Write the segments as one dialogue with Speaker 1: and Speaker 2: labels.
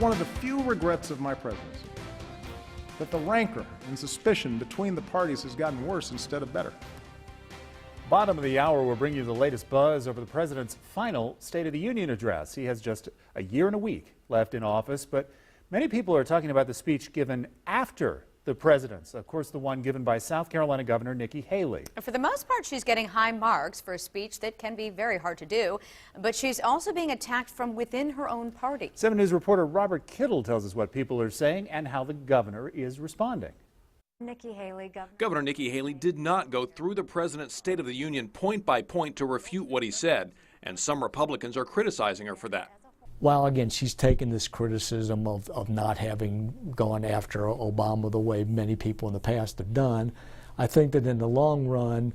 Speaker 1: one of the few regrets of my presidency, that the rancor and suspicion between the parties has gotten worse instead of better.
Speaker 2: Bottom of the hour, we'll bring you the latest buzz over the president's final State of the Union address. He has just a year and a week left in office, but many people are talking about the speech given after the president's, of course, the one given by South Carolina Governor Nikki Haley.
Speaker 3: For the most part, she's getting high marks for a speech that can be very hard to do, but she's also being attacked from within her own party.
Speaker 2: 7 News reporter Robert Kittle tells us what people are saying and how the governor is responding.
Speaker 4: Nikki Haley,
Speaker 5: Governor Nikki Haley did not go through the president's State of the Union point by point to refute what he said, and some Republicans are criticizing her for that.
Speaker 6: Well, again, she's taken this criticism of not having gone after Obama the way many people in the past have done. I think that in the long run,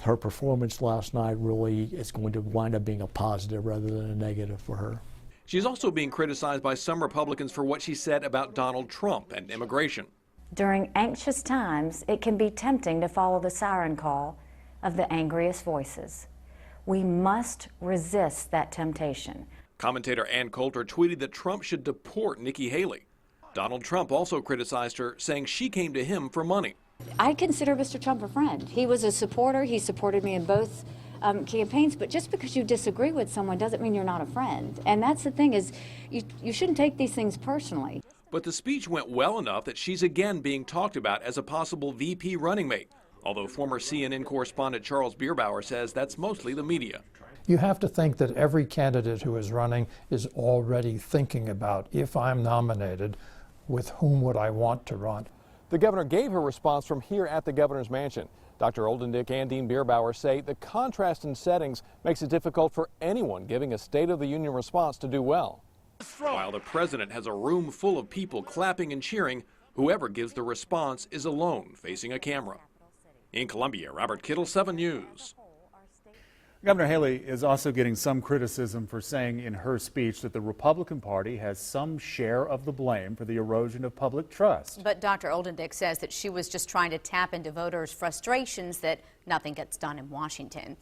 Speaker 6: her performance last night really is going to wind up being a positive rather than a negative for her.
Speaker 5: She's also being criticized by some Republicans for what she said about Donald Trump and immigration.
Speaker 4: during anxious times, it can be tempting to follow the siren call of the angriest voices. We must resist that temptation.
Speaker 5: Commentator Ann Coulter tweeted that Trump should deport Nikki Haley. Donald Trump also criticized her, saying she came to him for money.
Speaker 7: I consider Mr. Trump a friend. He was a supporter. He supported me in both campaigns, but just because you disagree with someone doesn't mean you're not a friend. And that's the thing, is you shouldn't take these things personally.
Speaker 5: But the speech went well enough that she's again being talked about as a possible VP running mate, although former CNN correspondent Charles Bierbauer says that's mostly the media.
Speaker 8: You have to think that every candidate who is running is already thinking about, if I'm nominated, with whom would I want to run?
Speaker 5: The governor gave her response from here at the governor's mansion. Dr. Oldendick and Dean Bierbauer say the contrast in settings makes it difficult for anyone giving a State of the Union response to do well. While the president has a room full of people clapping and cheering, whoever gives the response is alone facing a camera. In Columbia, Robert Kittle, 7 News.
Speaker 2: Governor Haley is also getting some criticism for saying in her speech that the Republican Party has some share of the blame for the erosion of public trust.
Speaker 3: But Dr. Oldendick says that she was just trying to tap into voters' frustrations that nothing gets done in Washington.